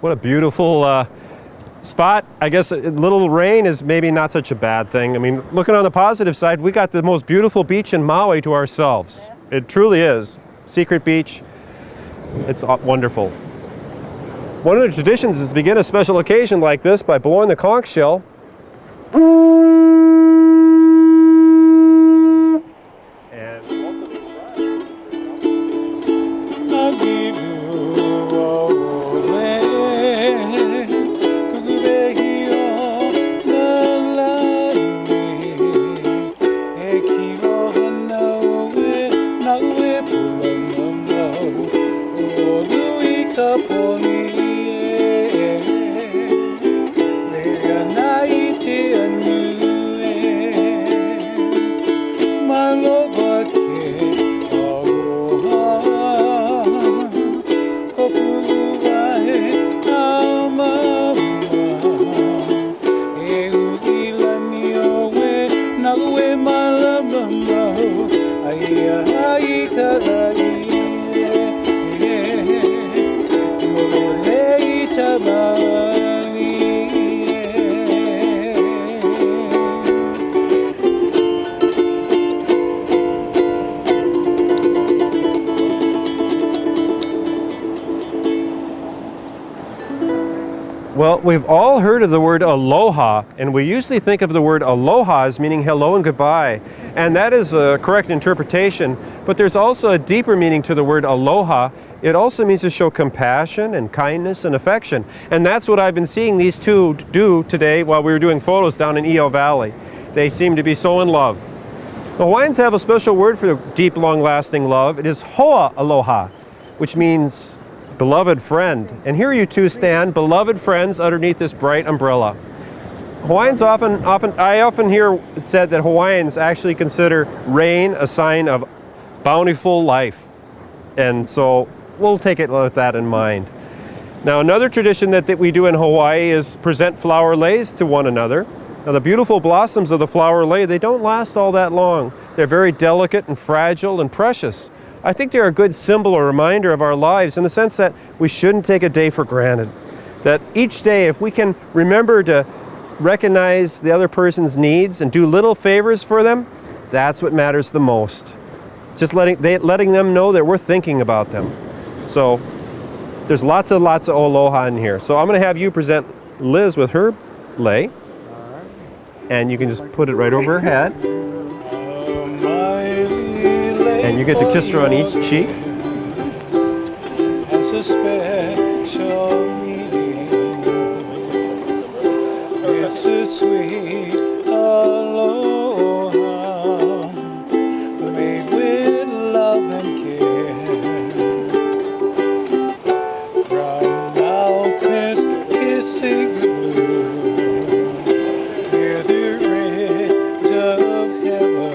What a beautiful spot. I guess a little rain is maybe not such a bad thing. I mean, looking on the positive side, we got the most beautiful beach in Maui to ourselves. It truly is. Secret beach. It's wonderful. One of the traditions is to begin a special occasion like this by blowing the conch shell. Well, we've all heard of the word aloha, and we usually think of the word aloha as meaning hello and goodbye. And that is a correct interpretation, but there's also a deeper meaning to the word aloha. It also means to show compassion and kindness and affection. And that's what I've been seeing these two do today while we were doing photos down in Io Valley. They seem to be so in love. The Hawaiians have a special word for deep, long-lasting love. It is hoa aloha, which means beloved friend. And here you two stand, beloved friends, underneath this bright umbrella. Hawaiians I often hear it said that Hawaiians actually consider rain a sign of bountiful life. And so we'll take it with that in mind. Now, another tradition that we do in Hawaii is present flower leis to one another. Now, the beautiful blossoms of the flower lei, they don't last all that long. They're very delicate and fragile and precious. I think they're a good symbol or reminder of our lives in the sense that we shouldn't take a day for granted. That each day, if we can remember to recognize the other person's needs and do little favors for them, that's what matters the most. Just letting them know that we're thinking about them. So there's lots of aloha in here. So I'm going to have you present Liz with her lei. And you can just put it right over her head. And you get to kiss her on each cheek. Has a special meaning. It's a sweet aloha, made with love and care. From mountains kissing the blue, near the rays of heaven.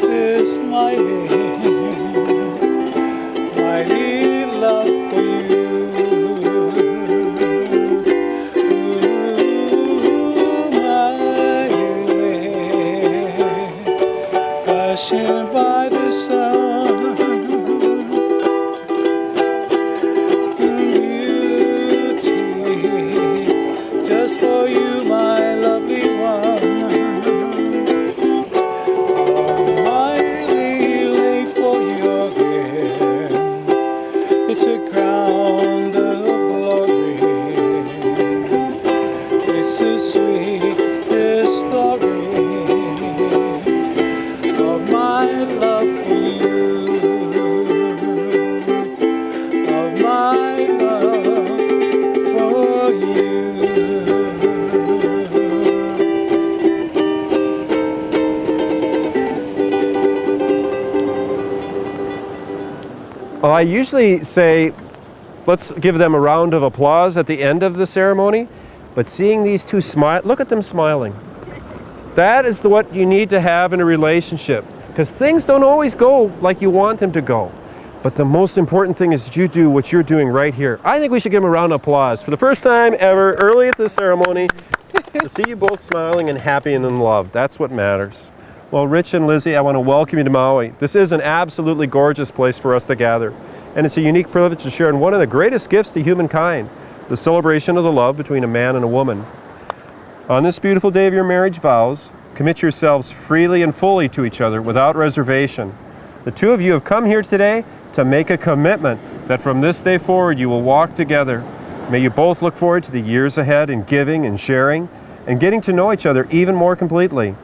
This mighty love for you. Ooh, my way, fashioned by the sun. Beauty, just for you, my lovely one. Well, I usually say, let's give them a round of applause at the end of the ceremony, but seeing these two smile, look at them smiling. That is what you need to have in a relationship, because things don't always go like you want them to go. But the most important thing is that you do what you're doing right here. I think we should give them a round of applause for the first time ever, early at the ceremony, to see you both smiling and happy and in love. That's what matters. Well, Rich and Lizzie, I want to welcome you to Maui. This is an absolutely gorgeous place for us to gather. and it's a unique privilege to share in one of the greatest gifts to humankind, the celebration of the love between a man and a woman. On this beautiful day of your marriage vows, commit yourselves freely and fully to each other without reservation. The two of you have come here today to make a commitment that from this day forward you will walk together. May you both look forward to the years ahead in giving and sharing and getting to know each other even more completely.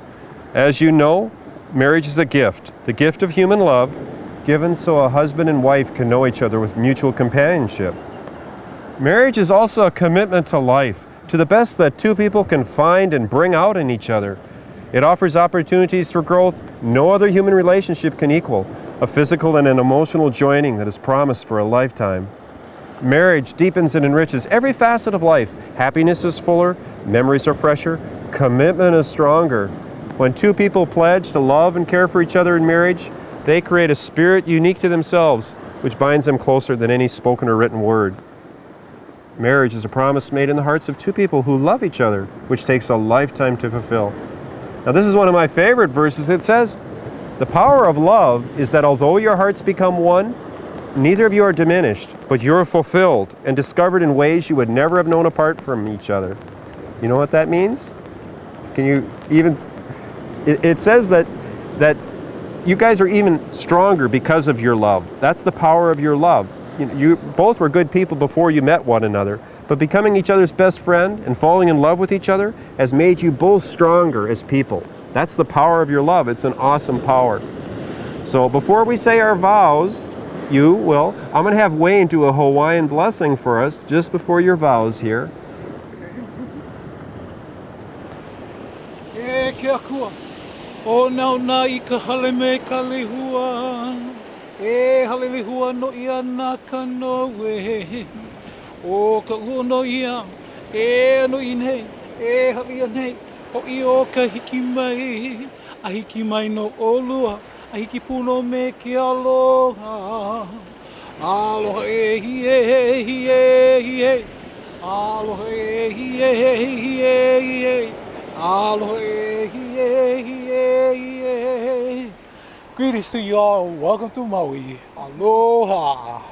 As you know, marriage is a gift, the gift of human love, given so a husband and wife can know each other with mutual companionship. Marriage is also a commitment to life, to the best that two people can find and bring out in each other. It offers opportunities for growth no other human relationship can equal, a physical and an emotional joining that is promised for a lifetime. Marriage deepens and enriches every facet of life. Happiness is fuller, memories are fresher, commitment is stronger. When two people pledge to love and care for each other in marriage, they create a spirit unique to themselves, which binds them closer than any spoken or written word. Marriage is a promise made in the hearts of two people who love each other, which takes a lifetime to fulfill. Now, this is one of my favorite verses. It says, "The power of love is that although your hearts become one, neither of you are diminished, but you are fulfilled and discovered in ways you would never have known apart from each other." You know what that means? Can you even... It says that you guys are even stronger because of your love. That's the power of your love. You both were good people before you met one another, but becoming each other's best friend and falling in love with each other has made you both stronger as people. That's the power of your love. It's an awesome power. So before we say our vows, I'm going to have Wayne do a Hawaiian blessing for us just before your vows here. E kia kua, o nauna I ka hale me ka lehua, e hale lehua no ia na ka noe, o ka ua no ia, e no I nei, e hali nei, o I o ka hiki mai, a hiki mai no olua, a hiki puno me ke aloha, aloha e hie hie hie, aloha e hie hie hie. Aloha, greetings to y'all. Welcome to Maui. Aloha.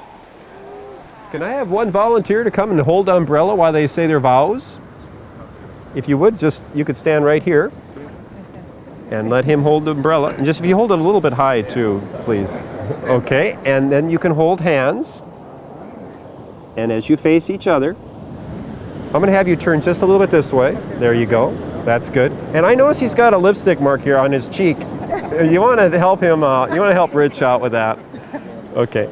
Can I have one volunteer to come and hold the umbrella while they say their vows? If you would, you could stand right here and let him hold the umbrella. And just if you hold it a little bit high too, please. Okay, and then you can hold hands. And as you face each other, I'm going to have you turn just a little bit this way. There you go. That's good. And I notice he's got a lipstick mark here on his cheek. You want to help him, you want to help Rich out with that. Okay,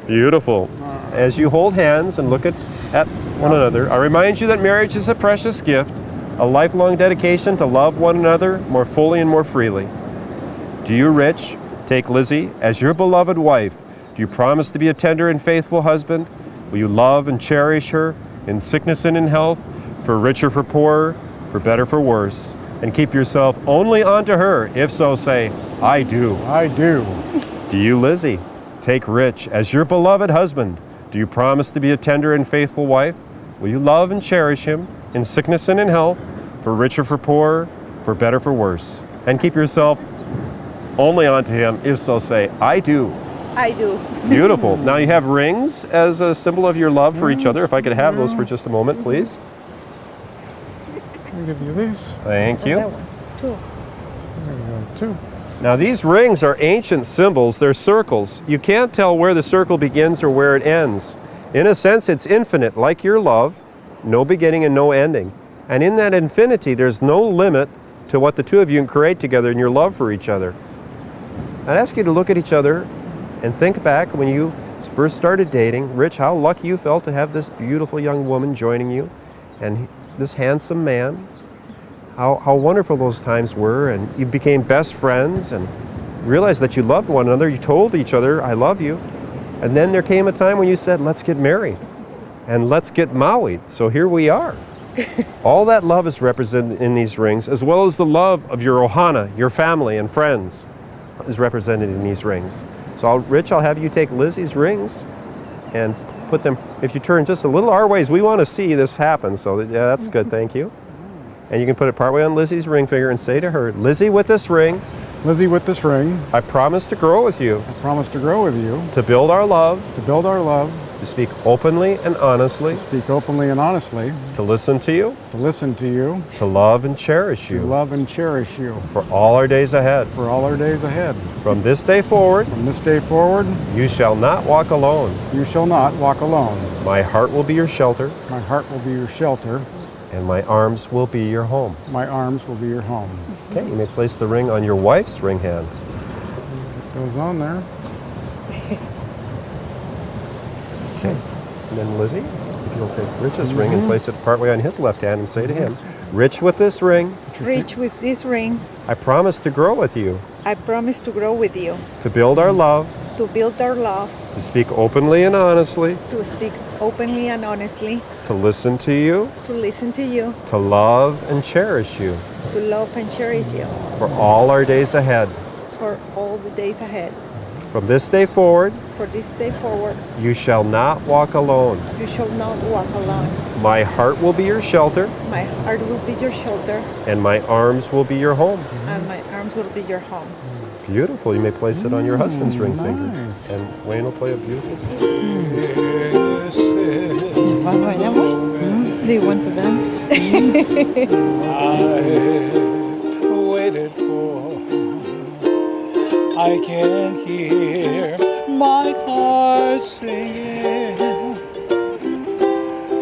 beautiful. As you hold hands and look at one another, I remind you that marriage is a precious gift, a lifelong dedication to love one another more fully and more freely. Do you, Rich, take Lizzie as your beloved wife? Do you promise to be a tender and faithful husband? Will you love and cherish her in sickness and in health, for richer, for poorer, for better, for worse, and keep yourself only unto her? If so, say, I do. I do. Do you, Lizzie, take Rich as your beloved husband? Do you promise to be a tender and faithful wife? Will you love and cherish him in sickness and in health, for richer, for poorer, for better, for worse, and keep yourself only unto him? If so, say, I do. I do. Beautiful. Now you have rings as a symbol of your love for each other. If I could have those for just a moment, please. I'll give you these. Thank you. That one. Two. There you go, two. Now these rings are ancient symbols. They're circles. You can't tell where the circle begins or where it ends. In a sense, it's infinite, like your love, no beginning and no ending. And in that infinity, there's no limit to what the two of you can create together in your love for each other. I'd ask you to look at each other and think back when you first started dating. Rich, how lucky you felt to have this beautiful young woman joining you and this handsome man. How wonderful those times were, and you became best friends and realized that you loved one another. You told each other, I love you. And then there came a time when you said, let's get married and let's get Maui'd. So here we are. All that love is represented in these rings, as well as the love of your ohana, your family and friends, is represented in these rings. So Rich, I'll have you take Lizzie's rings and put them, if you turn just a little our ways, we want to see this happen. So yeah, that's good, thank you. And you can put it partway on Lizzie's ring finger and say to her, Lizzie, with this ring, Lizzie, with this ring, I promise to grow with you, I promise to grow with you, to build our love, to build our love, to speak openly and honestly, to speak openly and honestly, to listen to you, to listen to you, to love and cherish to you love and cherish you for all our days ahead. for all our days ahead. From this day forward, From this day forward, you shall not walk alone. you shall not walk alone. My heart will be your shelter, My heart will be your shelter. and my arms will be your home. My arms will be your home. Okay, you may place the ring on your wife's ring hand. Put those on there. Okay. And then Lizzie, if you'll take Rich's ring and place it partway on his left hand and say to him, Rich, with this ring, Rich, with this ring, I promise to grow with you, I promise to grow with you, to build our love, to build our love, to speak openly and honestly, to speak openly and honestly, to listen to you, to listen to you, to love and cherish you to love and cherish you for all our days ahead. for all the days ahead. From this day forward, For this day forward, you shall not walk alone. you shall not walk alone. My heart will be your shelter, My heart will be your shelter, and my arms will be your home. and my arms will be your home. Beautiful. You may place it on your husband's ring finger. Nice. And Wayne will play a beautiful song. This is Do you want to dance? I've waited for. I can hear my heart singing.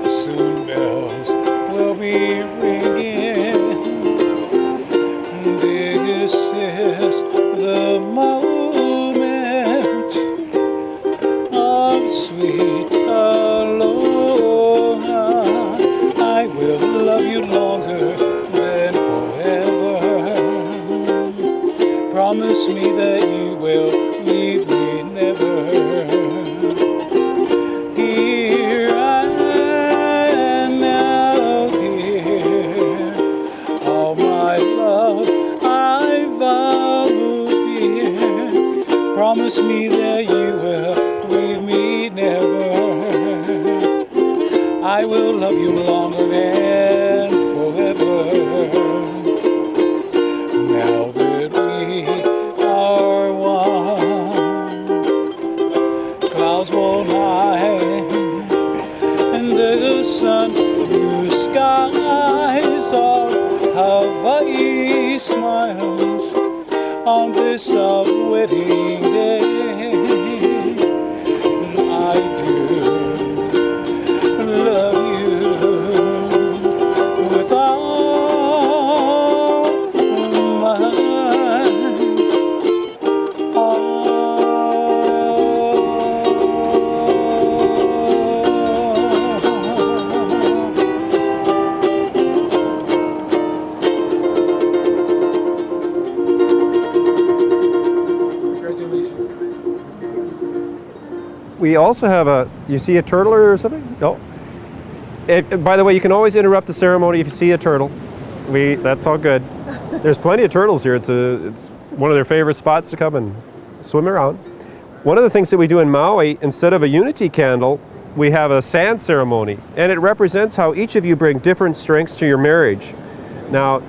Soon bells will be ringing. This is the moment of sweet aloha. I will love you longer than forever. Promise me that you will leave me never. Here I am now, dear. All my love I vow, dear. Promise me that you will leave me never. I will love you longer than forever. Now that we are one, clouds won't hide, and the sun, blue skies, all Hawaii smiles on this our wedding day. I do love you with all my Congratulations, guys. We also have you see a turtle or something? No. By the way, you can always interrupt the ceremony if you see a turtle. That's all good. There's plenty of turtles here. It's one of their favorite spots to come and swim around. One of the things that we do in Maui, instead of a unity candle, we have a sand ceremony, and it represents how each of you bring different strengths to your marriage. Now,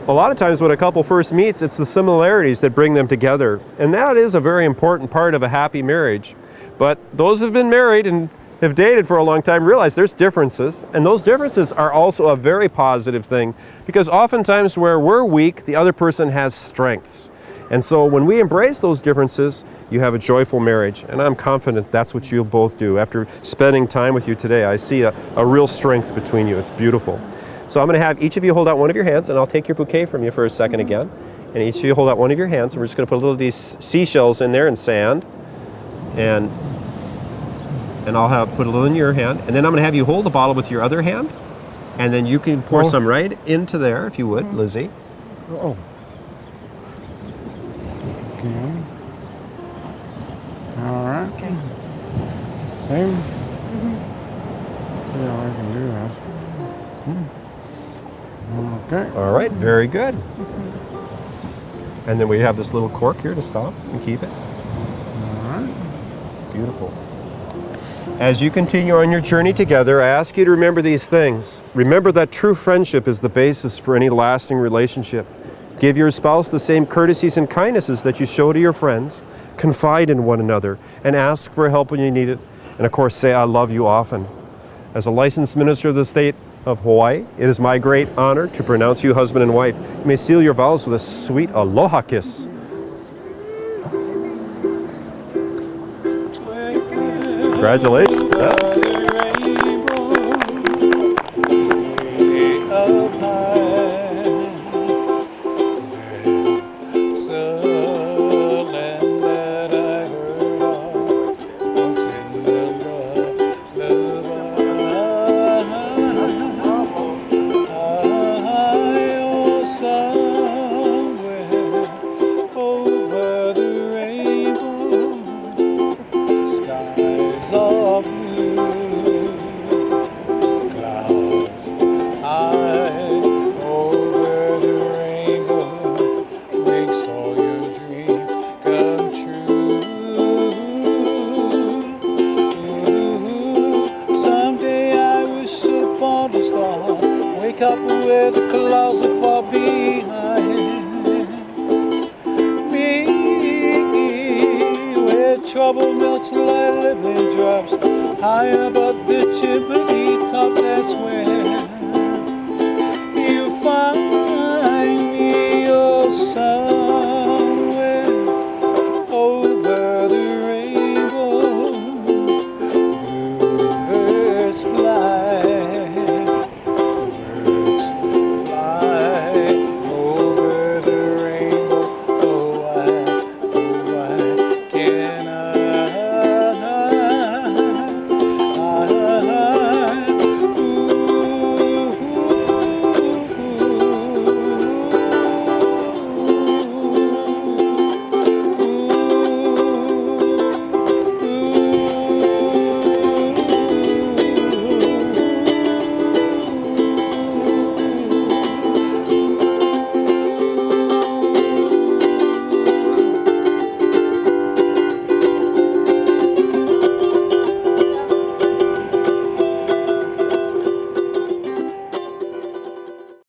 a lot of times when a couple first meets, it's the similarities that bring them together, and that is a very important part of a happy marriage. But those who've been married and have dated for a long time realize there's differences, and those differences are also a very positive thing, because oftentimes where we're weak, the other person has strengths. And so when we embrace those differences, you have a joyful marriage, and I'm confident that's what you'll both do. After spending time with you today, I see a real strength between you. It's beautiful. So I'm going to have each of you hold out one of your hands, and I'll take your bouquet from you for a second again. And each of you hold out one of your hands, and we're just going to put a little of these seashells in there and sand. And I'll put a little in your hand, and then I'm going to have you hold the bottle with your other hand, and then you can pour some right into there, if you would, Lizzie. Oh. Okay. All right. Okay. Same. See how I can do that. Okay. All right, very good. And then we have this little cork here to stop and keep it. All right. Beautiful. As you continue on your journey together, I ask you to remember these things. Remember that true friendship is the basis for any lasting relationship. Give your spouse the same courtesies and kindnesses that you show to your friends. Confide in one another and ask for help when you need it. And of course, say, I love you often. As a licensed minister of the state of Hawaii, it is my great honor to pronounce you husband and wife. You may seal your vows with a sweet aloha kiss. Congratulations. Wake up with the clouds that fall behind me, where trouble melts like living drops high above the chimney top. That's when